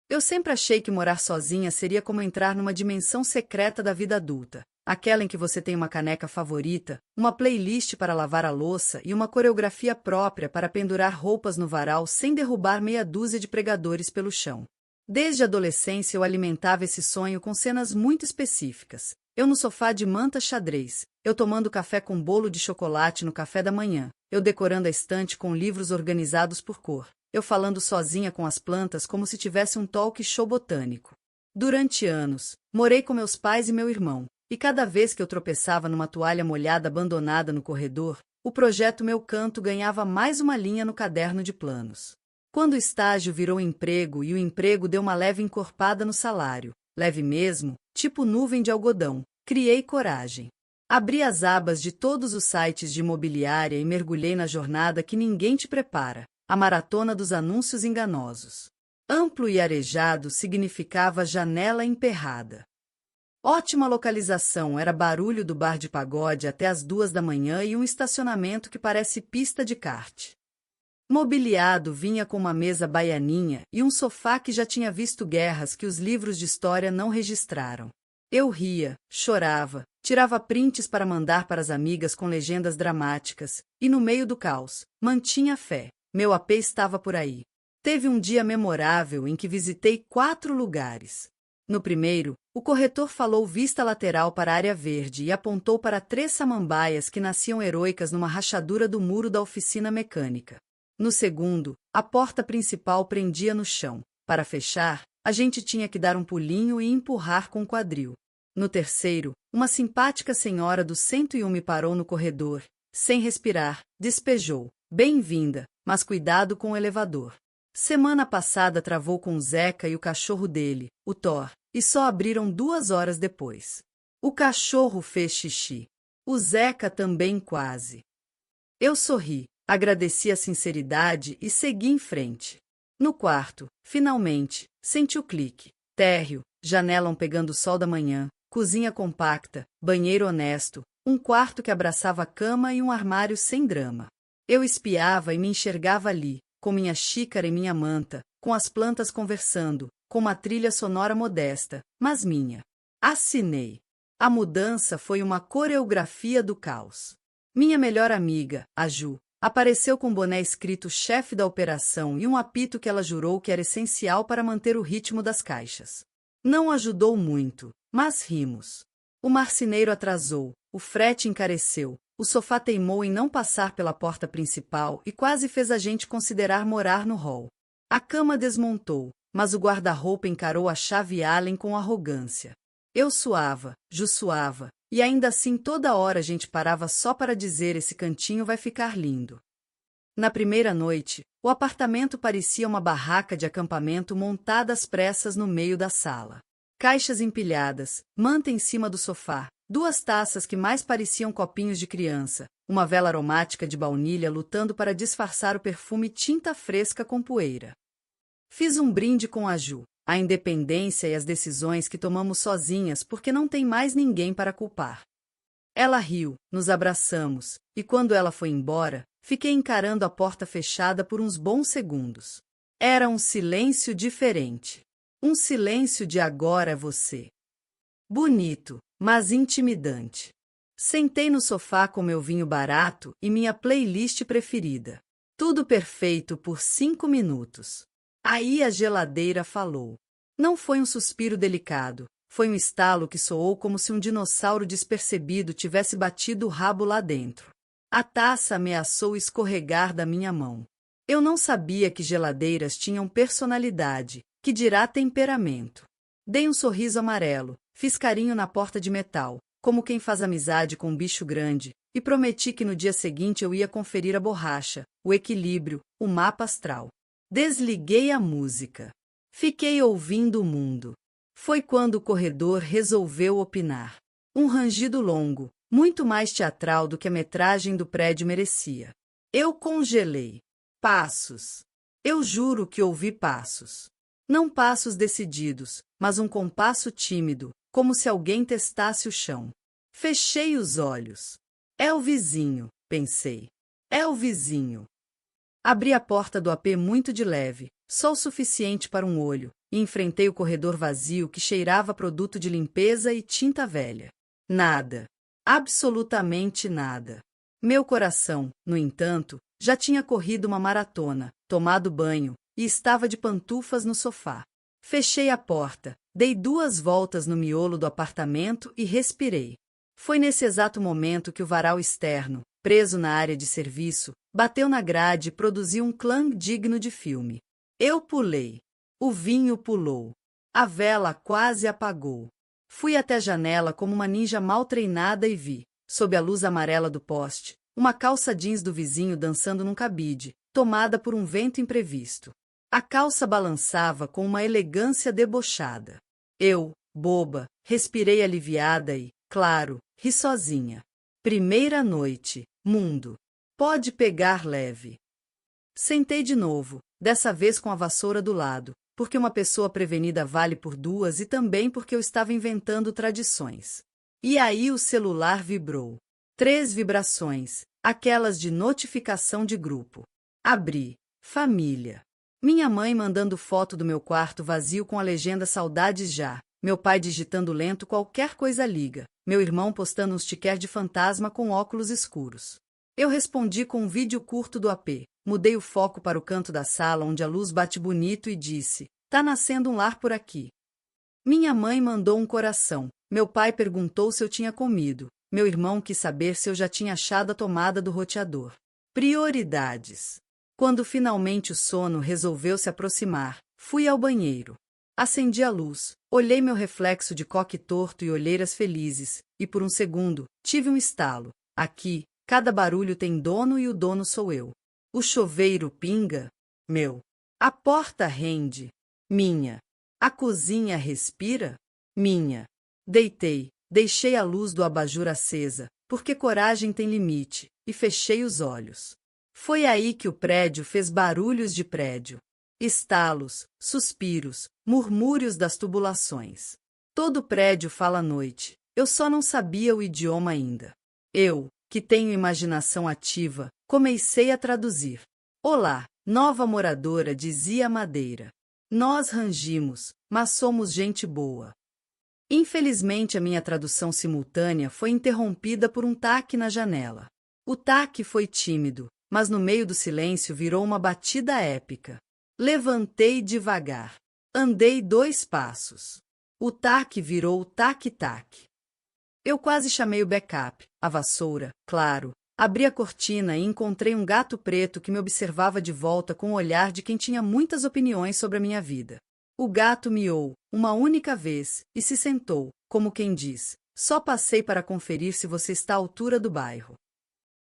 Eu sempre achei que morar sozinha seria como entrar numa dimensão secreta da vida adulta, aquela em que você tem uma caneca favorita, uma playlist para lavar a louça e uma coreografia própria para pendurar roupas no varal sem derrubar meia dúzia de pregadores pelo chão. Desde a adolescência eu alimentava esse sonho com cenas muito específicas. Eu no sofá de manta xadrez, eu tomando café com bolo de chocolate no café da manhã, eu decorando a estante com livros organizados por cor, eu falando sozinha com as plantas como se tivesse um talk show botânico. Durante anos, morei com meus pais e meu irmão, e cada vez que eu tropeçava numa toalha molhada abandonada no corredor, o projeto Meu Canto ganhava mais uma linha no caderno de planos. Quando o estágio virou emprego e o emprego deu uma leve encorpada no salário, leve mesmo, tipo nuvem de algodão, criei coragem. Abri as abas de todos os sites de imobiliária e mergulhei na jornada que ninguém te prepara, a maratona dos anúncios enganosos. Amplo e arejado significava janela emperrada. Ótima localização era barulho do bar de pagode até as 2 da manhã e um estacionamento que parece pista de kart. Mobiliado vinha com uma mesa baianinha e um sofá que já tinha visto guerras que os livros de história não registraram. Eu ria, chorava, tirava prints para mandar para as amigas com legendas dramáticas, e no meio do caos, mantinha fé, meu AP estava por aí. Teve um dia memorável em que visitei 4 lugares. No primeiro, o corretor falou vista lateral para a área verde e apontou para 3 samambaias que nasciam heroicas numa rachadura do muro da oficina mecânica. No segundo, a porta principal prendia no chão. Para fechar, a gente tinha que dar um pulinho e empurrar com o quadril. No terceiro, uma simpática senhora do 101 me parou no corredor, sem respirar, despejou: "Bem-vinda, mas cuidado com o elevador." Semana passada travou com o Zeca e o cachorro dele, o Thor, e só abriram 2 horas depois. O cachorro fez xixi. O Zeca também quase. Eu sorri, agradeci a sinceridade e segui em frente. No quarto, finalmente, senti o clique. Térreo, janela pegando o sol da manhã, cozinha compacta, banheiro honesto, um quarto que abraçava a cama e um armário sem drama. Eu espiava e me enxergava ali, com minha xícara e minha manta, com as plantas conversando, com uma trilha sonora modesta, mas minha. Assinei. A mudança foi uma coreografia do caos. Minha melhor amiga, a Ju, apareceu com um boné escrito chefe da operação e um apito que ela jurou que era essencial para manter o ritmo das caixas. Não ajudou muito, mas rimos. O marceneiro atrasou, o frete encareceu, o sofá teimou em não passar pela porta principal e quase fez a gente considerar morar no hall. A cama desmontou, mas o guarda-roupa encarou a chave Allen com arrogância. Eu suava, Ju suava, e ainda assim toda hora a gente parava só para dizer: esse cantinho vai ficar lindo. Na primeira noite, o apartamento parecia uma barraca de acampamento montada às pressas no meio da sala. Caixas empilhadas, manta em cima do sofá, 2 taças que mais pareciam copinhos de criança, uma vela aromática de baunilha lutando para disfarçar o perfume tinta fresca com poeira. Fiz um brinde com a Ju, a independência e as decisões que tomamos sozinhas porque não tem mais ninguém para culpar. Ela riu, nos abraçamos, e quando ela foi embora, fiquei encarando a porta fechada por uns bons segundos. Era um silêncio diferente. Um silêncio de agora é você. Bonito, mas intimidante. Sentei no sofá com meu vinho barato e minha playlist preferida. Tudo perfeito por 5 minutos. Aí a geladeira falou. Não foi um suspiro delicado, foi um estalo que soou como se um dinossauro despercebido tivesse batido o rabo lá dentro. A taça ameaçou escorregar da minha mão. Eu não sabia que geladeiras tinham personalidade, que dirá temperamento. Dei um sorriso amarelo, fiz carinho na porta de metal, como quem faz amizade com um bicho grande, e prometi que no dia seguinte eu ia conferir a borracha, o equilíbrio, o mapa astral. Desliguei a música. Fiquei ouvindo o mundo. Foi quando o corredor resolveu opinar. Um rangido longo, muito mais teatral do que a metragem do prédio merecia. Eu congelei. Passos. Eu juro que ouvi passos. Não passos decididos, mas um compasso tímido, como se alguém testasse o chão. Fechei os olhos. É o vizinho, pensei. É o vizinho. Abri a porta do AP muito de leve, só o suficiente para um olho, e enfrentei o corredor vazio que cheirava a produto de limpeza e tinta velha. Nada. Absolutamente nada. Meu coração, no entanto, já tinha corrido uma maratona, tomado banho, e estava de pantufas no sofá. Fechei a porta, dei 2 voltas no miolo do apartamento e respirei. Foi nesse exato momento que o varal externo, preso na área de serviço, bateu na grade e produziu um clang digno de filme. Eu pulei. O vinho pulou. A vela quase apagou. Fui até a janela como uma ninja mal treinada e vi, sob a luz amarela do poste, uma calça jeans do vizinho dançando num cabide, tomada por um vento imprevisto. A calça balançava com uma elegância debochada. Eu, boba, respirei aliviada e, claro, ri sozinha. Primeira noite, mundo. Pode pegar leve. Sentei de novo, dessa vez com a vassoura do lado, porque uma pessoa prevenida vale por 2 e também porque eu estava inventando tradições. E aí o celular vibrou. 3 vibrações, aquelas de notificação de grupo. Abri. Família. Minha mãe mandando foto do meu quarto vazio com a legenda Saudades já. Meu pai digitando lento qualquer coisa liga. Meu irmão postando um sticker de fantasma com óculos escuros. Eu respondi com um vídeo curto do AP. Mudei o foco para o canto da sala onde a luz bate bonito e disse: tá nascendo um lar por aqui. Minha mãe mandou um coração. Meu pai perguntou se eu tinha comido. Meu irmão quis saber se eu já tinha achado a tomada do roteador. Prioridades. Quando finalmente o sono resolveu se aproximar, fui ao banheiro. Acendi a luz, olhei meu reflexo de coque torto e olheiras felizes, e por um segundo, tive um estalo. Aqui, cada barulho tem dono e o dono sou eu. O chuveiro pinga? Meu. A porta rende? Minha. A cozinha respira? Minha. Deitei, deixei a luz do abajur acesa, porque coragem tem limite, e fechei os olhos. Foi aí que o prédio fez barulhos de prédio. Estalos, suspiros, murmúrios das tubulações. Todo prédio fala à noite. Eu só não sabia o idioma ainda. Eu, que tenho imaginação ativa, comecei a traduzir. Olá, nova moradora, dizia a madeira. Nós rangimos, mas somos gente boa. Infelizmente, a minha tradução simultânea foi interrompida por um taque na janela. O taque foi tímido, mas no meio do silêncio virou uma batida épica. Levantei devagar. Andei 2 passos. O taque virou tac-tac. Eu quase chamei o backup, a vassoura, claro. Abri a cortina e encontrei um gato preto que me observava de volta com o olhar de quem tinha muitas opiniões sobre a minha vida. O gato miou, uma única vez, e se sentou, como quem diz: só passei para conferir se você está à altura do bairro.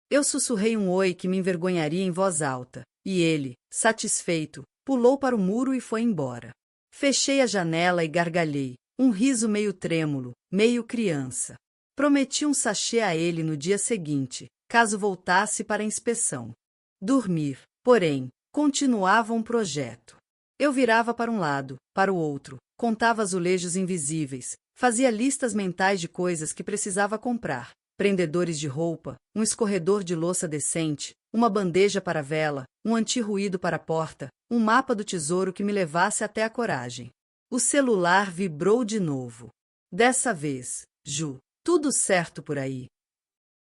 Eu sussurrei um oi que me envergonharia em voz alta, e ele, satisfeito, pulou para o muro e foi embora. Fechei a janela e gargalhei, um riso meio trêmulo, meio criança. Prometi um sachê a ele no dia seguinte, caso voltasse para a inspeção. Dormir, porém, continuava um projeto. Eu virava para um lado, para o outro, contava azulejos invisíveis, fazia listas mentais de coisas que precisava comprar. Prendedores de roupa, um escorredor de louça decente, uma bandeja para vela, um anti-ruído para a porta, um mapa do tesouro que me levasse até a coragem. O celular vibrou de novo. Dessa vez, Ju, tudo certo por aí?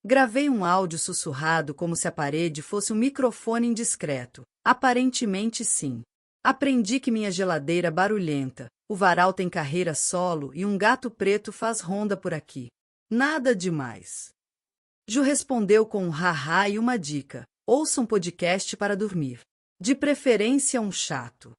Gravei um áudio sussurrado como se a parede fosse um microfone indiscreto. Aparentemente sim. Aprendi que minha geladeira barulhenta, o varal tem carreira solo e um gato preto faz ronda por aqui. Nada demais. Ju respondeu com um haha e uma dica: ouça um podcast para dormir. De preferência um chato.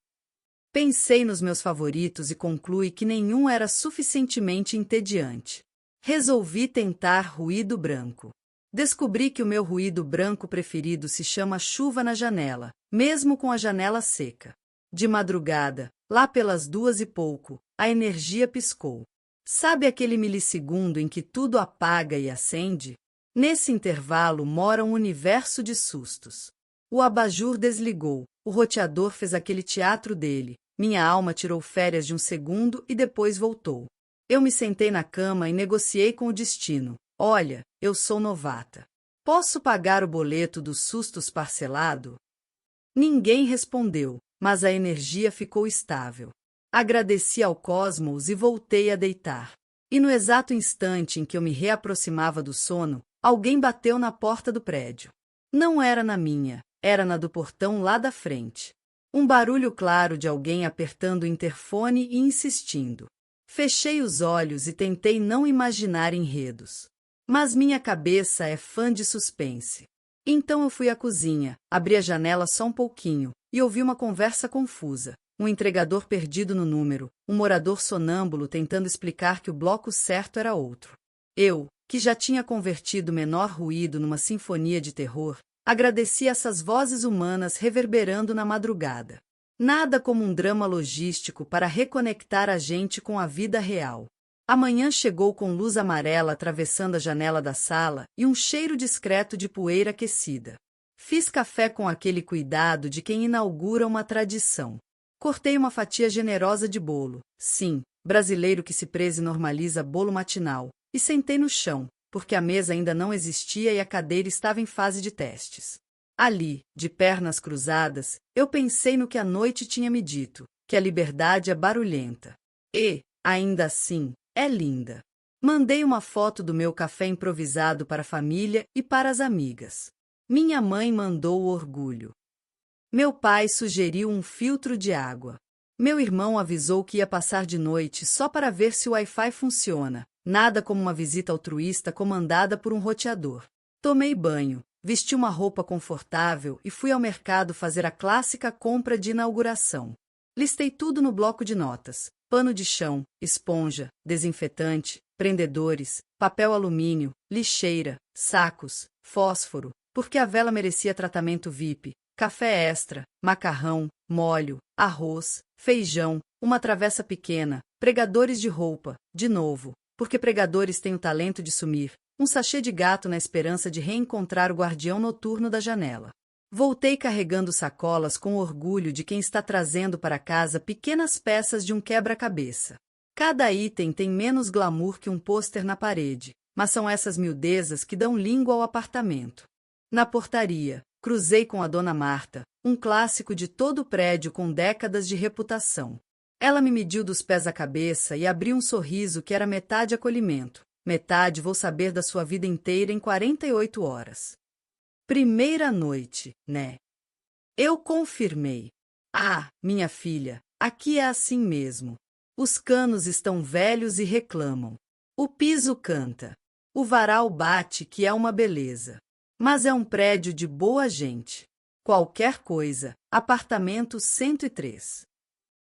Pensei nos meus favoritos e concluí que nenhum era suficientemente entediante. Resolvi tentar ruído branco. Descobri que o meu ruído branco preferido se chama chuva na janela, mesmo com a janela seca. De madrugada, lá pelas 2 e pouco, a energia piscou. Sabe aquele milissegundo em que tudo apaga e acende? Nesse intervalo mora um universo de sustos. O abajur desligou, o roteador fez aquele teatro dele, minha alma tirou férias de um segundo e depois voltou. Eu me sentei na cama e negociei com o destino. Olha, eu sou novata. Posso pagar o boleto dos sustos parcelado? Ninguém respondeu, mas a energia ficou estável. Agradeci ao cosmos e voltei a deitar. E no exato instante em que eu me reaproximava do sono, alguém bateu na porta do prédio. Não era na minha, era na do portão lá da frente. Um barulho claro de alguém apertando o interfone e insistindo. Fechei os olhos e tentei não imaginar enredos. Mas minha cabeça é fã de suspense. Então eu fui à cozinha, abri a janela só um pouquinho, e ouvi uma conversa confusa. Um entregador perdido no número, um morador sonâmbulo tentando explicar que o bloco certo era outro. Eu, que já tinha convertido o menor ruído numa sinfonia de terror, agradeci essas vozes humanas reverberando na madrugada. Nada como um drama logístico para reconectar a gente com a vida real. A manhã chegou com luz amarela atravessando a janela da sala e um cheiro discreto de poeira aquecida. Fiz café com aquele cuidado de quem inaugura uma tradição. Cortei uma fatia generosa de bolo, sim, brasileiro que se preze normaliza bolo matinal, e sentei no chão, porque a mesa ainda não existia e a cadeira estava em fase de testes. Ali, de pernas cruzadas, eu pensei no que a noite tinha me dito, que a liberdade é barulhenta. E, ainda assim, é linda. Mandei uma foto do meu café improvisado para a família e para as amigas. Minha mãe mandou o orgulho. Meu pai sugeriu um filtro de água. Meu irmão avisou que ia passar de noite só para ver se o Wi-Fi funciona, nada como uma visita altruísta comandada por um roteador. Tomei banho, vesti uma roupa confortável e fui ao mercado fazer a clássica compra de inauguração. Listei tudo no bloco de notas: pano de chão, esponja, desinfetante, prendedores, papel alumínio, lixeira, sacos, fósforo, porque a vela merecia tratamento VIP. Café extra, macarrão, molho, arroz, feijão, uma travessa pequena, pregadores de roupa, de novo, porque pregadores têm o talento de sumir, um sachê de gato na esperança de reencontrar o guardião noturno da janela. Voltei carregando sacolas com orgulho de quem está trazendo para casa pequenas peças de um quebra-cabeça. Cada item tem menos glamour que um pôster na parede, mas são essas miudezas que dão língua ao apartamento. Na portaria, cruzei com a dona Marta, um clássico de todo o prédio com décadas de reputação. Ela me mediu dos pés à cabeça e abriu um sorriso que era metade acolhimento, metade vou saber da sua vida inteira em 48 horas. Primeira noite, né? Eu confirmei. Ah, minha filha, aqui é assim mesmo. Os canos estão velhos e reclamam. O piso canta. O varal bate, que é uma beleza. Mas é um prédio de boa gente. Qualquer coisa, apartamento 103.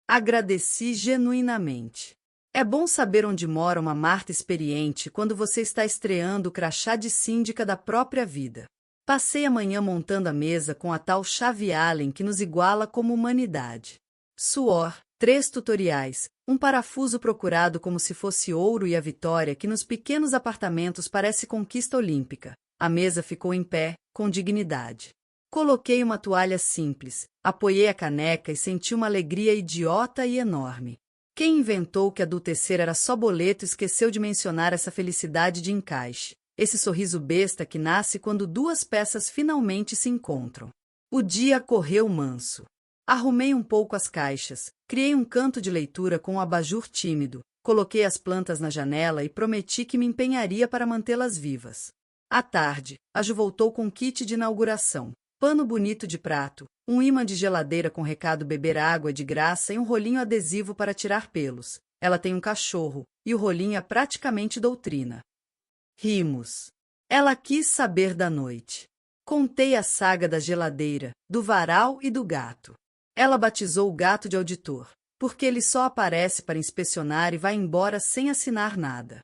Agradeci genuinamente. É bom saber onde mora uma Marta experiente quando você está estreando o crachá de síndica da própria vida. Passei a manhã montando a mesa com a tal chave Allen que nos iguala como humanidade. Suor, 3 tutoriais, um parafuso procurado como se fosse ouro e a vitória que nos pequenos apartamentos parece conquista olímpica. A mesa ficou em pé, com dignidade. Coloquei uma toalha simples, apoiei a caneca e senti uma alegria idiota e enorme. Quem inventou que adultecer era só boleto esqueceu de mencionar essa felicidade de encaixe, esse sorriso besta que nasce quando duas peças finalmente se encontram. O dia correu manso. Arrumei um pouco as caixas, criei um canto de leitura com um abajur tímido, coloquei as plantas na janela e prometi que me empenharia para mantê-las vivas. À tarde, a Ju voltou com kit de inauguração, pano bonito de prato, um ímã de geladeira com recado beber água de graça e um rolinho adesivo para tirar pelos. Ela tem um cachorro, e o rolinho é praticamente doutrina. Rimos. Ela quis saber da noite. Contei a saga da geladeira, do varal e do gato. Ela batizou o gato de auditor, porque ele só aparece para inspecionar e vai embora sem assinar nada.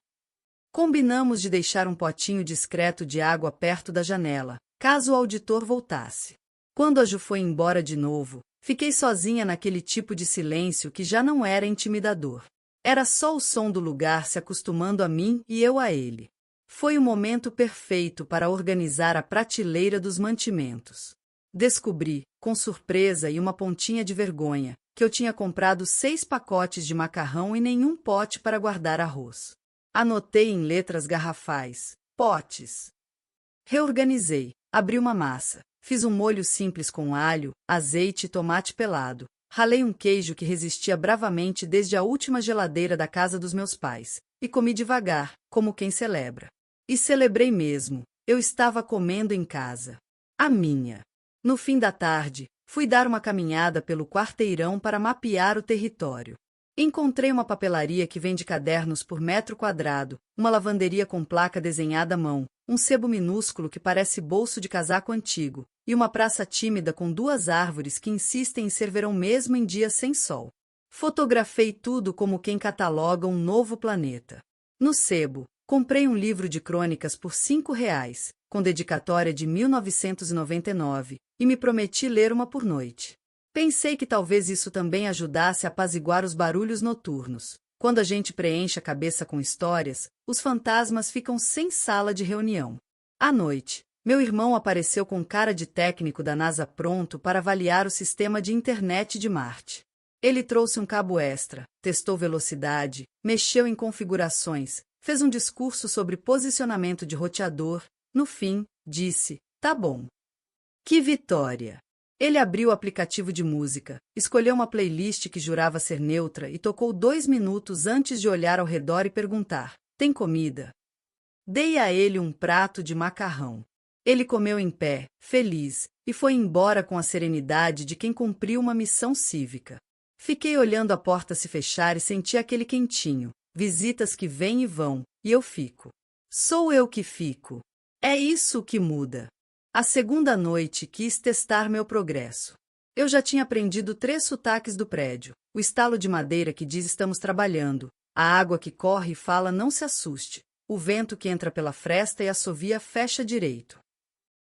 Combinamos de deixar um potinho discreto de água perto da janela, caso o auditor voltasse. Quando a Ju foi embora de novo, fiquei sozinha naquele tipo de silêncio que já não era intimidador. Era só o som do lugar se acostumando a mim e eu a ele. Foi o momento perfeito para organizar a prateleira dos mantimentos. Descobri, com surpresa e uma pontinha de vergonha, que eu tinha comprado 6 pacotes de macarrão e nenhum pote para guardar arroz. Anotei em letras garrafais: potes. Reorganizei, abri uma massa, fiz um molho simples com alho, azeite e tomate pelado, Ralei um queijo que resistia bravamente desde a última geladeira da casa dos meus pais, e comi devagar, como quem celebra. E celebrei mesmo, eu estava comendo em casa. A minha. No fim da tarde, fui dar uma caminhada pelo quarteirão para mapear o território. Encontrei uma papelaria que vende cadernos por metro quadrado, uma lavanderia com placa desenhada à mão, um sebo minúsculo que parece bolso de casaco antigo, e uma praça tímida com 2 árvores que insistem em ser verão mesmo em dias sem sol. Fotografei tudo como quem cataloga um novo planeta. No sebo, comprei um livro de crônicas por R$ 5, com dedicatória de 1999, e me prometi ler uma por noite. Pensei que talvez isso também ajudasse a apaziguar os barulhos noturnos. Quando a gente preenche a cabeça com histórias, os fantasmas ficam sem sala de reunião. À noite, meu irmão apareceu com cara de técnico da NASA pronto para avaliar o sistema de internet de Marte. Ele trouxe um cabo extra, testou velocidade, mexeu em configurações, fez um discurso sobre posicionamento de roteador. No fim, disse: "Tá bom." Que vitória! Ele abriu o aplicativo de música, escolheu uma playlist que jurava ser neutra e tocou 2 minutos antes de olhar ao redor e perguntar: "Tem comida?" Dei a ele um prato de macarrão. Ele comeu em pé, feliz, e foi embora com a serenidade de quem cumpriu uma missão cívica. Fiquei olhando a porta se fechar e senti aquele quentinho, visitas que vêm e vão, e eu fico. Sou eu que fico. É isso que muda. A segunda noite quis testar meu progresso. Eu já tinha aprendido 3 sotaques do prédio: o estalo de madeira que diz estamos trabalhando, a água que corre e fala não se assuste, o vento que entra pela fresta e assovia fecha direito.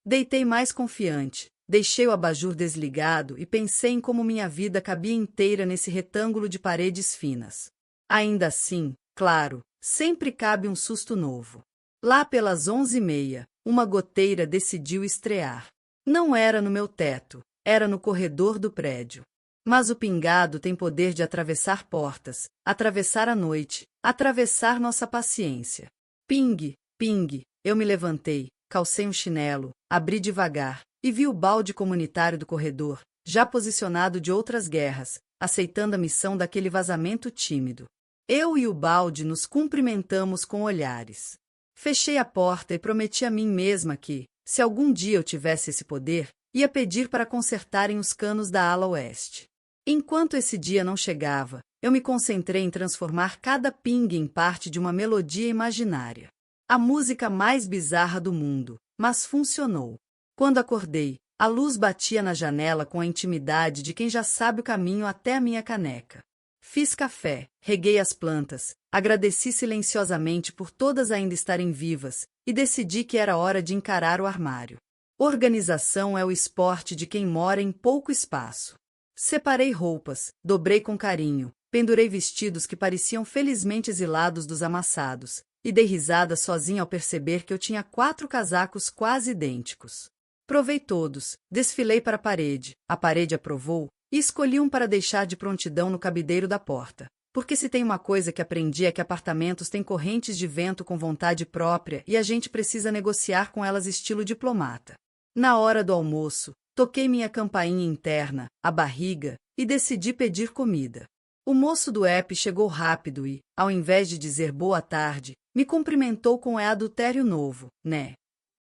Deitei mais confiante, deixei o abajur desligado e pensei em como minha vida cabia inteira nesse retângulo de paredes finas. Ainda assim, claro, sempre cabe um susto novo. Lá pelas 11h30, uma goteira decidiu estrear. Não era no meu teto, era no corredor do prédio. Mas o pingado tem poder de atravessar portas, atravessar a noite, atravessar nossa paciência. Ping, ping, eu me levantei, calcei um chinelo, abri devagar, e vi o balde comunitário do corredor, já posicionado de outras guerras, aceitando a missão daquele vazamento tímido. Eu e o balde nos cumprimentamos com olhares. Fechei a porta e prometi a mim mesma que, se algum dia eu tivesse esse poder, ia pedir para consertarem os canos da ala oeste. Enquanto esse dia não chegava, eu me concentrei em transformar cada ping em parte de uma melodia imaginária. A música mais bizarra do mundo, mas funcionou. Quando acordei, a luz batia na janela com a intimidade de quem já sabe o caminho até a minha caneca. Fiz café, reguei as plantas, agradeci silenciosamente por todas ainda estarem vivas, e decidi que era hora de encarar o armário. Organização é o esporte de quem mora em pouco espaço. Separei roupas, dobrei com carinho, pendurei vestidos que pareciam felizmente exilados dos amassados, e dei risada sozinha ao perceber que eu tinha 4 casacos quase idênticos. Provei todos, desfilei para a parede aprovou, e escolhi um para deixar de prontidão no cabideiro da porta. Porque se tem uma coisa que aprendi é que apartamentos têm correntes de vento com vontade própria e a gente precisa negociar com elas estilo diplomata. Na hora do almoço, toquei minha campainha interna, a barriga, e decidi pedir comida. O moço do app chegou rápido e, ao invés de dizer boa tarde, me cumprimentou com "é adultério novo, né?"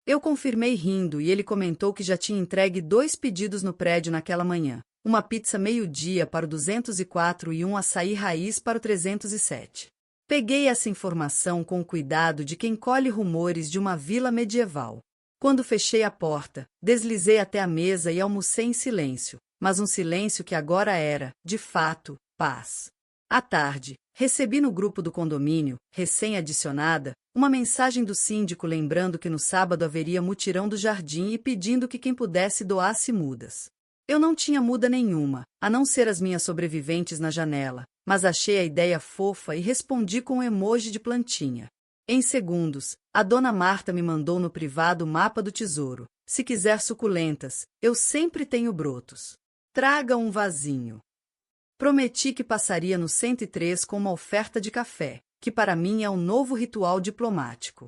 Eu confirmei rindo e ele comentou que já tinha entregue 2 pedidos no prédio naquela manhã. Uma pizza meio-dia para o 204 e um açaí raiz para o 307. Peguei essa informação com o cuidado de quem colhe rumores de uma vila medieval. Quando fechei a porta, deslizei até a mesa e almocei em silêncio, mas um silêncio que agora era, de fato, paz. À tarde, recebi no grupo do condomínio, recém-adicionada, uma mensagem do síndico lembrando que no sábado haveria mutirão do jardim e pedindo que quem pudesse doasse mudas. Eu não tinha muda nenhuma, a não ser as minhas sobreviventes na janela, mas achei a ideia fofa e respondi com um emoji de plantinha. Em segundos, a dona Marta me mandou no privado o mapa do tesouro. Se quiser suculentas, eu sempre tenho brotos. Traga um vasinho. Prometi que passaria no 103 com uma oferta de café, que para mim é um novo ritual diplomático.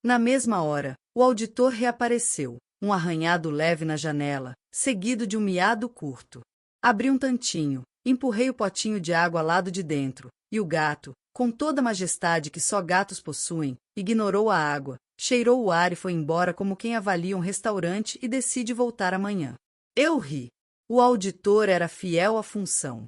Na mesma hora, o auditor reapareceu, um arranhado leve na janela, seguido de um miado curto. Abri um tantinho, empurrei o potinho de água ao lado de dentro, e o gato, com toda a majestade que só gatos possuem, ignorou a água, cheirou o ar e foi embora como quem avalia um restaurante e decide voltar amanhã. Eu ri. O auditor era fiel à função.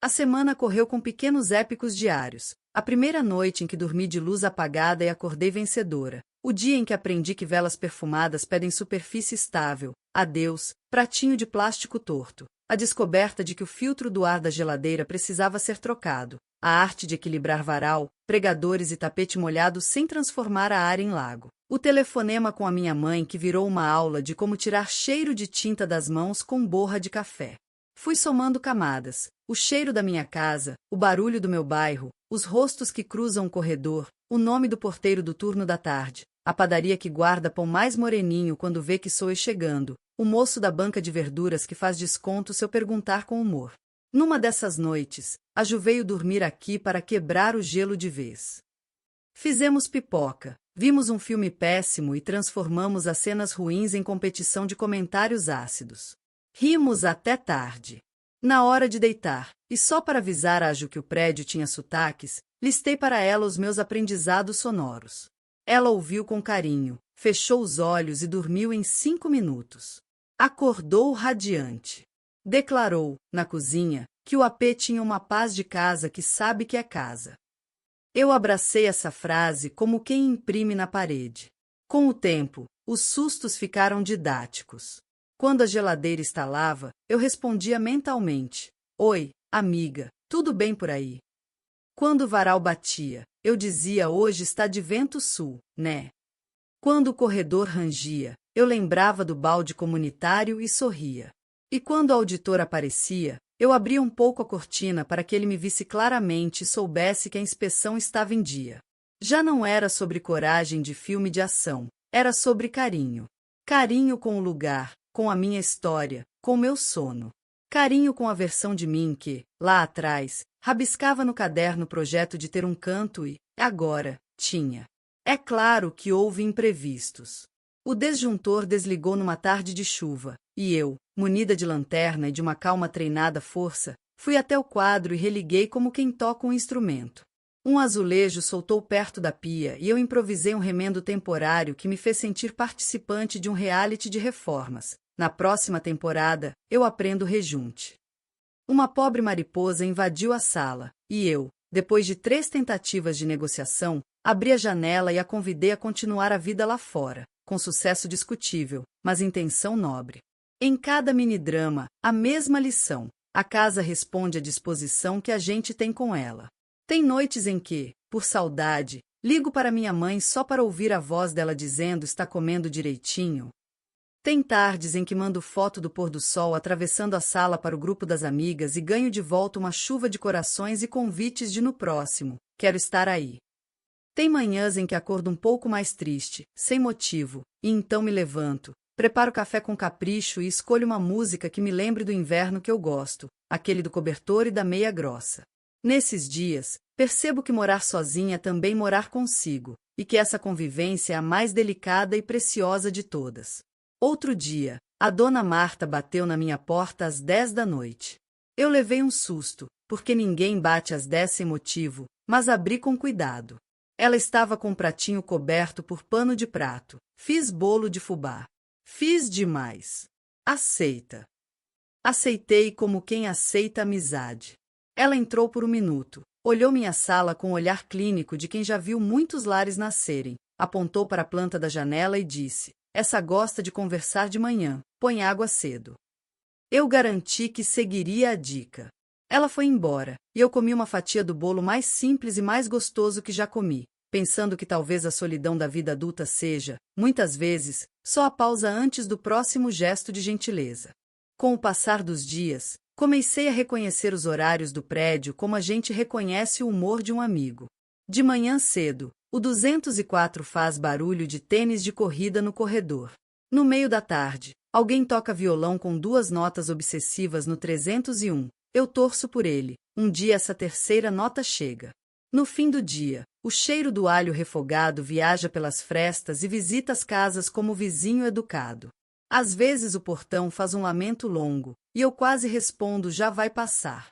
A semana correu com pequenos épicos diários. A primeira noite em que dormi de luz apagada e acordei vencedora. O dia em que aprendi que velas perfumadas pedem superfície estável. Adeus, pratinho de plástico torto. A descoberta de que o filtro do ar da geladeira precisava ser trocado. A arte de equilibrar varal, pregadores e tapete molhado sem transformar a área em lago. O telefonema com a minha mãe que virou uma aula de como tirar cheiro de tinta das mãos com borra de café. Fui somando camadas. O cheiro da minha casa, o barulho do meu bairro, os rostos que cruzam o corredor, o nome do porteiro do turno da tarde, a padaria que guarda pão mais moreninho quando vê que sou eu chegando, o moço da banca de verduras que faz desconto se eu perguntar com humor. Numa dessas noites, a Ju veio dormir aqui para quebrar o gelo de vez. Fizemos pipoca, vimos um filme péssimo e transformamos as cenas ruins em competição de comentários ácidos. Rimos até tarde. Na hora de deitar, e só para avisar a Ju que o prédio tinha sotaques, listei para ela os meus aprendizados sonoros. Ela ouviu com carinho, fechou os olhos e dormiu em 5 minutos. Acordou radiante. Declarou, na cozinha, que o AP tinha uma paz de casa que sabe que é casa. Eu abracei essa frase como quem imprime na parede. Com o tempo, os sustos ficaram didáticos. Quando a geladeira estalava, eu respondia mentalmente: Oi, amiga, tudo bem por aí? Quando o varal batia, eu dizia: Hoje está de vento sul, né? Quando o corredor rangia, eu lembrava do balde comunitário e sorria. E quando o auditor aparecia, eu abria um pouco a cortina para que ele me visse claramente e soubesse que a inspeção estava em dia. Já não era sobre coragem de filme de ação, era sobre carinho. Carinho com o lugar, com a minha história, com meu sono. Carinho com a versão de mim que, lá atrás, rabiscava no caderno o projeto de ter um canto e, agora, tinha. É claro que houve imprevistos. O desjuntor desligou numa tarde de chuva, e eu, munida de lanterna e de uma calma treinada força, fui até o quadro e religuei como quem toca um instrumento. Um azulejo soltou perto da pia e eu improvisei um remendo temporário que me fez sentir participante de um reality de reformas. Na próxima temporada, eu aprendo rejunte. Uma pobre mariposa invadiu a sala, e eu, depois de 3 tentativas de negociação, abri a janela e a convidei a continuar a vida lá fora, com sucesso discutível, mas intenção nobre. Em cada mini-drama, a mesma lição: a casa responde à disposição que a gente tem com ela. Tem noites em que, por saudade, ligo para minha mãe só para ouvir a voz dela dizendo: está comendo direitinho? Tem tardes em que mando foto do pôr do sol atravessando a sala para o grupo das amigas e ganho de volta uma chuva de corações e convites de no próximo, quero estar aí. Tem manhãs em que acordo um pouco mais triste, sem motivo, e então me levanto, preparo café com capricho e escolho uma música que me lembre do inverno que eu gosto, aquele do cobertor e da meia grossa. Nesses dias, percebo que morar sozinha é também morar consigo, e que essa convivência é a mais delicada e preciosa de todas. Outro dia, a dona Marta bateu na minha porta às 10 da noite. Eu levei um susto, porque ninguém bate às 10 sem motivo, mas abri com cuidado. Ela estava com um pratinho coberto por pano de prato. Fiz bolo de fubá. Fiz demais. Aceita. Aceitei como quem aceita amizade. Ela entrou por um minuto, olhou minha sala com o olhar clínico de quem já viu muitos lares nascerem, apontou para a planta da janela e disse: essa gosta de conversar de manhã, põe água cedo. Eu garanti que seguiria a dica. Ela foi embora, e eu comi uma fatia do bolo mais simples e mais gostoso que já comi, pensando que talvez a solidão da vida adulta seja, muitas vezes, só a pausa antes do próximo gesto de gentileza. Com o passar dos dias, comecei a reconhecer os horários do prédio como a gente reconhece o humor de um amigo. De manhã cedo, o 204 faz barulho de tênis de corrida no corredor. No meio da tarde, alguém toca violão com 2 notas obsessivas no 301. Eu torço por ele. Um dia essa terceira nota chega. No fim do dia, o cheiro do alho refogado viaja pelas frestas e visita as casas como vizinho educado. Às vezes o portão faz um lamento longo, e eu quase respondo: já vai passar.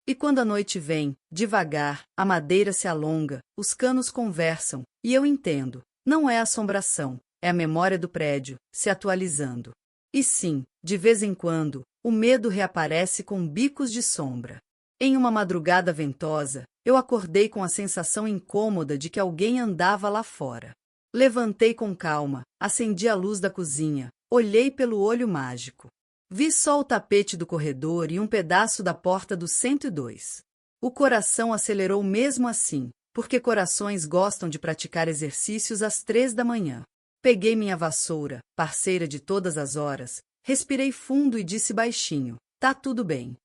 E quando a noite vem, devagar, a madeira se alonga, os canos conversam, e eu entendo. Não é assombração, é a memória do prédio, se atualizando. E sim, de vez em quando, o medo reaparece com bicos de sombra. Em uma madrugada ventosa, eu acordei com a sensação incômoda de que alguém andava lá fora. Levantei com calma, acendi a luz da cozinha, olhei pelo olho mágico. Vi só o tapete do corredor e um pedaço da porta do 102. O coração acelerou mesmo assim, porque corações gostam de praticar exercícios às 3 da manhã. Peguei minha vassoura, parceira de todas as horas, respirei fundo e disse baixinho: tá tudo bem.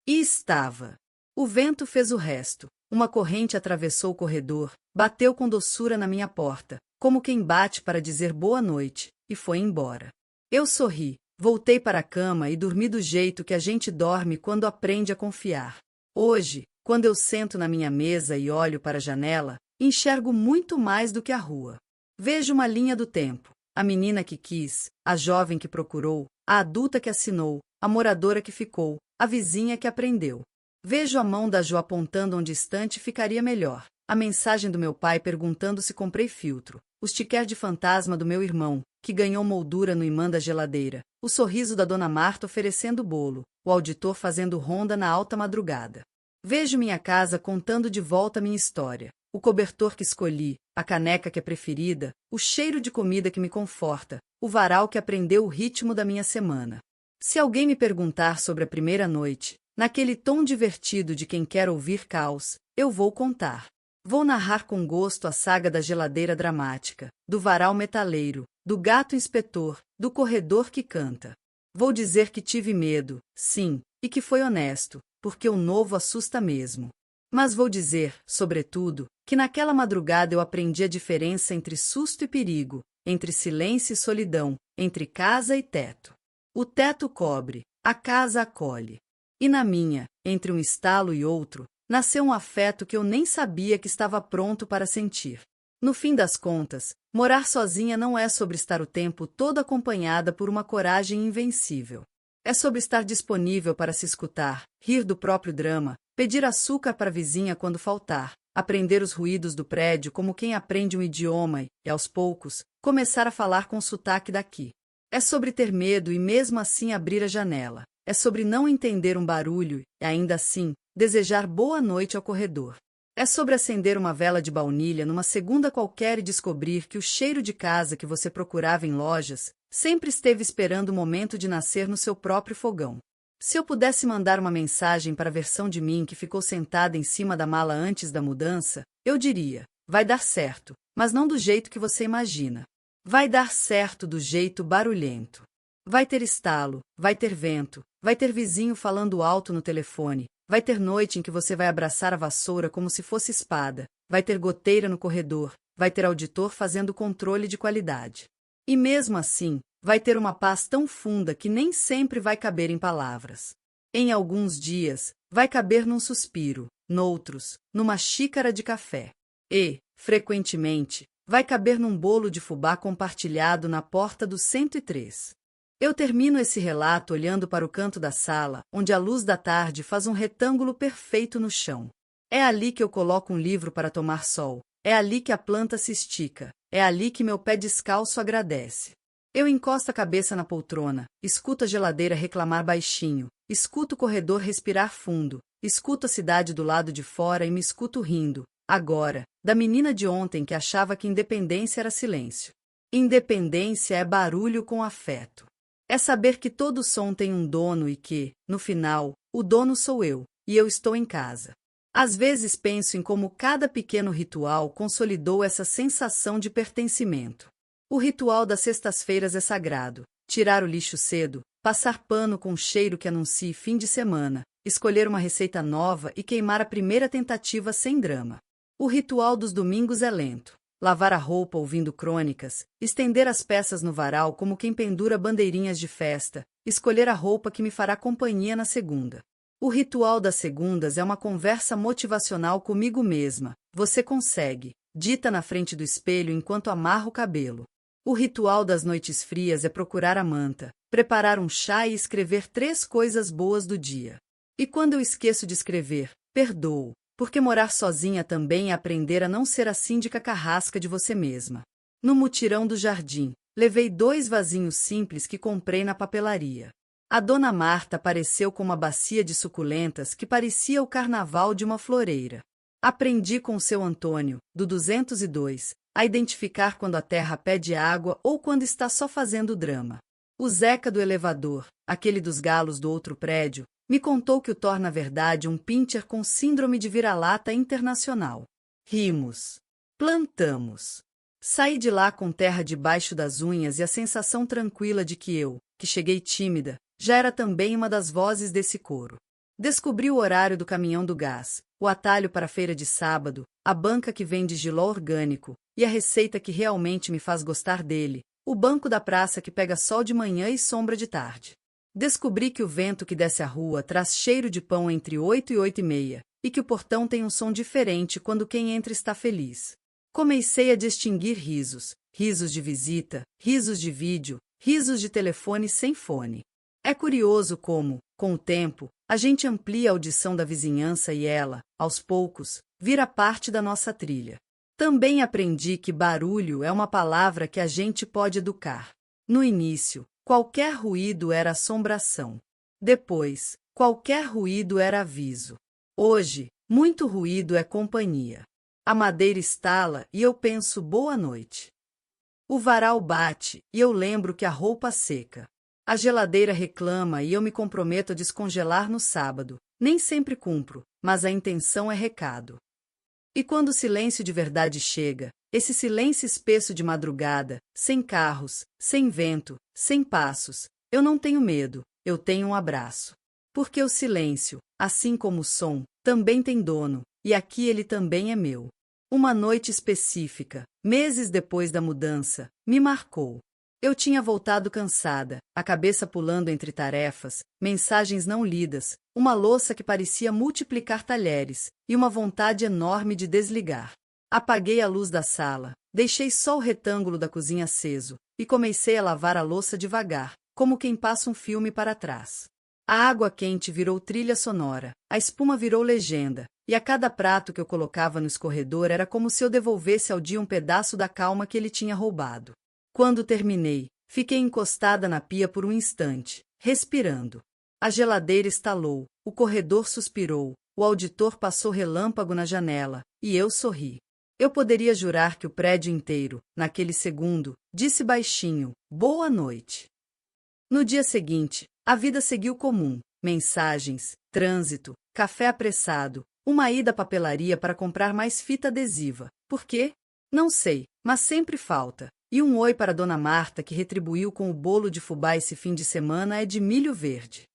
E estava. O vento fez o resto. Uma corrente atravessou o corredor, bateu com doçura na minha porta, como quem bate para dizer boa noite, e foi embora. Eu sorri, voltei para a cama e dormi do jeito que a gente dorme quando aprende a confiar. Hoje, quando eu sento na minha mesa e olho para a janela, enxergo muito mais do que a rua. Vejo uma linha do tempo, a menina que quis, a jovem que procurou, a adulta que assinou, a moradora que ficou, a vizinha que aprendeu. Vejo a mão da Jo apontando onde distante ficaria melhor, a mensagem do meu pai perguntando se comprei filtro, o sticker de fantasma do meu irmão, que ganhou moldura no imã da geladeira, o sorriso da dona Marta oferecendo bolo, o auditor fazendo ronda na alta madrugada. Vejo minha casa contando de volta minha história, o cobertor que escolhi, a caneca que é preferida, o cheiro de comida que me conforta, o varal que aprendeu o ritmo da minha semana. Se alguém me perguntar sobre a primeira noite, naquele tom divertido de quem quer ouvir caos, eu vou contar. Vou narrar com gosto a saga da geladeira dramática, do varal metaleiro, do gato inspetor, do corredor que canta. Vou dizer que tive medo, sim, e que foi honesto, porque o novo assusta mesmo. Mas vou dizer, sobretudo, que naquela madrugada eu aprendi a diferença entre susto e perigo, entre silêncio e solidão, entre casa e teto. O teto cobre, a casa acolhe. E na minha, entre um estalo e outro, nasceu um afeto que eu nem sabia que estava pronto para sentir. No fim das contas, morar sozinha não é sobre estar o tempo todo acompanhada por uma coragem invencível. É sobre estar disponível para se escutar, rir do próprio drama, pedir açúcar para a vizinha quando faltar, aprender os ruídos do prédio como quem aprende um idioma e, aos poucos, começar a falar com sotaque daqui. É sobre ter medo e mesmo assim abrir a janela. É sobre não entender um barulho e, ainda assim, desejar boa noite ao corredor. É sobre acender uma vela de baunilha numa segunda qualquer e descobrir que o cheiro de casa que você procurava em lojas sempre esteve esperando o momento de nascer no seu próprio fogão. Se eu pudesse mandar uma mensagem para a versão de mim que ficou sentada em cima da mala antes da mudança, eu diria: vai dar certo, mas não do jeito que você imagina. Vai dar certo do jeito barulhento. Vai ter estalo, vai ter vento, vai ter vizinho falando alto no telefone, vai ter noite em que você vai abraçar a vassoura como se fosse espada, vai ter goteira no corredor, vai ter auditor fazendo controle de qualidade. E mesmo assim, vai ter uma paz tão funda que nem sempre vai caber em palavras. Em alguns dias, vai caber num suspiro, noutros, numa xícara de café. E, frequentemente, vai caber num bolo de fubá compartilhado na porta do 103. Eu termino esse relato olhando para o canto da sala, onde a luz da tarde faz um retângulo perfeito no chão. É ali que eu coloco um livro para tomar sol. É ali que a planta se estica. É ali que meu pé descalço agradece. Eu encosto a cabeça na poltrona, escuto a geladeira reclamar baixinho, escuto o corredor respirar fundo, escuto a cidade do lado de fora e me escuto rindo, agora, da menina de ontem que achava que independência era silêncio. Independência é barulho com afeto. É saber que todo som tem um dono e que, no final, o dono sou eu, e eu estou em casa. Às vezes penso em como cada pequeno ritual consolidou essa sensação de pertencimento. O ritual das sextas-feiras é sagrado. Tirar o lixo cedo, passar pano com cheiro que anuncie fim de semana, escolher uma receita nova e queimar a primeira tentativa sem drama. O ritual dos domingos é lento. Lavar a roupa ouvindo crônicas, estender as peças no varal como quem pendura bandeirinhas de festa, escolher a roupa que me fará companhia na segunda. O ritual das segundas é uma conversa motivacional comigo mesma. Você consegue, dita na frente do espelho enquanto amarra o cabelo. O ritual das noites frias é procurar a manta, preparar um chá e escrever 3 coisas boas do dia. E quando eu esqueço de escrever, perdoo, porque morar sozinha também é aprender a não ser a síndica carrasca de você mesma. No mutirão do jardim, levei 2 vasinhos simples que comprei na papelaria. A dona Marta apareceu com uma bacia de suculentas que parecia o carnaval de uma floreira. Aprendi com o seu Antônio, do 202, a identificar quando a terra pede água ou quando está só fazendo drama. O Zeca do elevador, aquele dos galos do outro prédio, me contou que o torna na verdade um pincher com síndrome de vira-lata internacional. Rimos. Plantamos. Saí de lá com terra debaixo das unhas e a sensação tranquila de que eu, que cheguei tímida, já era também uma das vozes desse coro. Descobri o horário do caminhão do gás, o atalho para a feira de sábado, a banca que vende jiló orgânico, e a receita que realmente me faz gostar dele, o banco da praça que pega sol de manhã e sombra de tarde. Descobri que o vento que desce a rua traz cheiro de pão entre 8 e 8:30, e que o portão tem um som diferente quando quem entra está feliz. Comecei a distinguir risos, risos de visita, risos de vídeo, risos de telefone sem fone. É curioso como, com o tempo, a gente amplia a audição da vizinhança e ela, aos poucos, vira parte da nossa trilha. Também aprendi que barulho é uma palavra que a gente pode educar. No início, qualquer ruído era assombração. Depois, qualquer ruído era aviso. Hoje, muito ruído é companhia. A madeira estala e eu penso boa noite. O varal bate e eu lembro que a roupa seca. A geladeira reclama e eu me comprometo a descongelar no sábado. Nem sempre cumpro, mas a intenção é recado. E quando o silêncio de verdade chega, esse silêncio espesso de madrugada, sem carros, sem vento, sem passos, eu não tenho medo, eu tenho um abraço. Porque o silêncio, assim como o som, também tem dono, e aqui ele também é meu. Uma noite específica, meses depois da mudança, me marcou. Eu tinha voltado cansada, a cabeça pulando entre tarefas, mensagens não lidas, uma louça que parecia multiplicar talheres, e uma vontade enorme de desligar. Apaguei a luz da sala, deixei só o retângulo da cozinha aceso, e comecei a lavar a louça devagar, como quem passa um filme para trás. A água quente virou trilha sonora, a espuma virou legenda, e a cada prato que eu colocava no escorredor era como se eu devolvesse ao dia um pedaço da calma que ele tinha roubado. Quando terminei, fiquei encostada na pia por um instante, respirando. A geladeira estalou, o corredor suspirou, o auditor passou relâmpago na janela, e eu sorri. Eu poderia jurar que o prédio inteiro, naquele segundo, disse baixinho, boa noite. No dia seguinte, a vida seguiu comum, mensagens, trânsito, café apressado, uma ida à papelaria para comprar mais fita adesiva. Por quê? Não sei, mas sempre falta. E um oi para Dona Marta que retribuiu com o bolo de fubá esse fim de semana é de milho verde.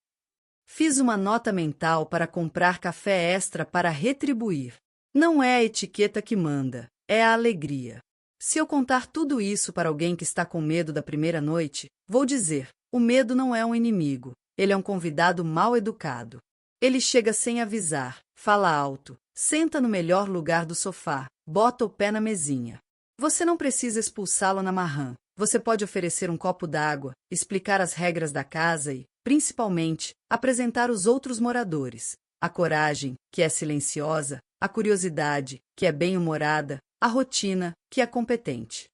Fiz uma nota mental para comprar café extra para retribuir. Não é a etiqueta que manda, é a alegria. Se eu contar tudo isso para alguém que está com medo da primeira noite, vou dizer, o medo não é um inimigo, ele é um convidado mal educado. Ele chega sem avisar, fala alto, senta no melhor lugar do sofá, bota o pé na mesinha. Você não precisa expulsá-lo na marrã. Você pode oferecer um copo d'água, explicar as regras da casa e, principalmente, apresentar os outros moradores. A coragem, que é silenciosa, a curiosidade, que é bem-humorada, a rotina, que é competente.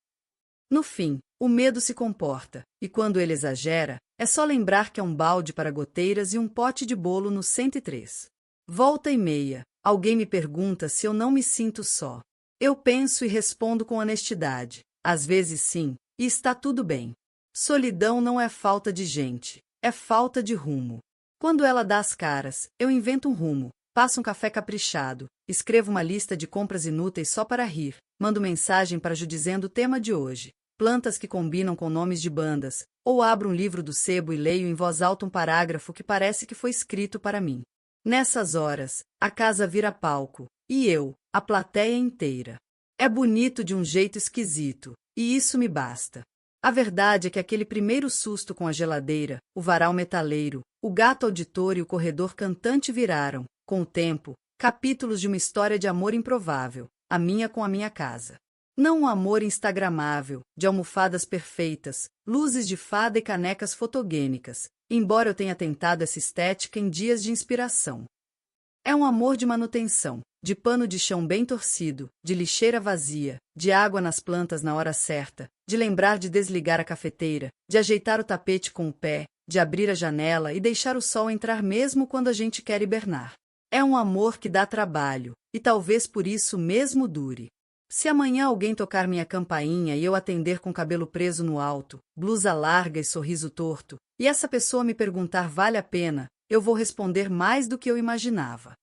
No fim, o medo se comporta, e quando ele exagera, é só lembrar que é um balde para goteiras e um pote de bolo no 103. Volta e meia, alguém me pergunta se eu não me sinto só. Eu penso e respondo com honestidade. Às vezes sim, e está tudo bem. Solidão não é falta de gente, é falta de rumo. Quando ela dá as caras, eu invento um rumo, passo um café caprichado, escrevo uma lista de compras inúteis só para rir, mando mensagem para Ju dizendo o tema de hoje, plantas que combinam com nomes de bandas, ou abro um livro do sebo e leio em voz alta um parágrafo que parece que foi escrito para mim. Nessas horas, a casa vira palco, e eu, a plateia inteira. É bonito de um jeito esquisito, e isso me basta. A verdade é que aquele primeiro susto com a geladeira, o varal metaleiro, o gato auditor e o corredor cantante viraram, com o tempo, capítulos de uma história de amor improvável, a minha com a minha casa. Não um amor instagramável, de almofadas perfeitas, luzes de fada e canecas fotogênicas, embora eu tenha tentado essa estética em dias de inspiração. É um amor de manutenção, de pano de chão bem torcido, de lixeira vazia, de água nas plantas na hora certa, de lembrar de desligar a cafeteira, de ajeitar o tapete com o pé, de abrir a janela e deixar o sol entrar mesmo quando a gente quer hibernar. É um amor que dá trabalho, e talvez por isso mesmo dure. Se amanhã alguém tocar minha campainha e eu atender com cabelo preso no alto, blusa larga e sorriso torto, e essa pessoa me perguntar vale a pena, eu vou responder mais do que eu imaginava.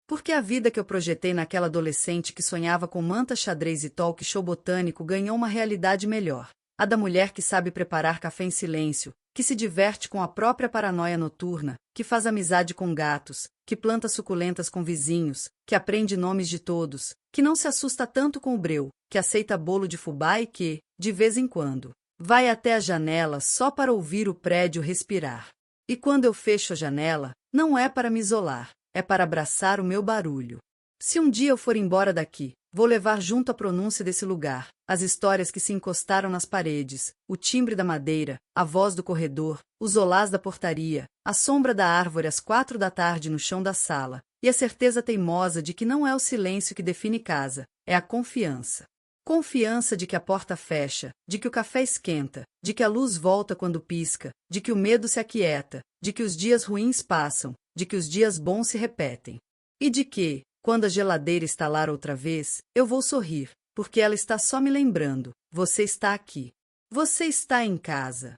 Porque a vida que eu projetei naquela adolescente que sonhava com manta xadrez e talk show botânico ganhou uma realidade melhor. A da mulher que sabe preparar café em silêncio, que se diverte com a própria paranoia noturna, que faz amizade com gatos, que planta suculentas com vizinhos, que aprende nomes de todos, que não se assusta tanto com o breu, que aceita bolo de fubá e que, de vez em quando, vai até a janela só para ouvir o prédio respirar. E quando eu fecho a janela, não é para me isolar, é para abraçar o meu barulho. Se um dia eu for embora daqui, vou levar junto a pronúncia desse lugar, as histórias que se encostaram nas paredes, o timbre da madeira, a voz do corredor, os olás da portaria, a sombra da árvore às 4 da tarde no chão da sala, e a certeza teimosa de que não é o silêncio que define casa, é a confiança. Confiança de que a porta fecha, de que o café esquenta, de que a luz volta quando pisca, de que o medo se aquieta, de que os dias ruins passam, de que os dias bons se repetem. E de que, quando a geladeira estalar outra vez, eu vou sorrir, porque ela está só me lembrando, você está aqui. Você está em casa.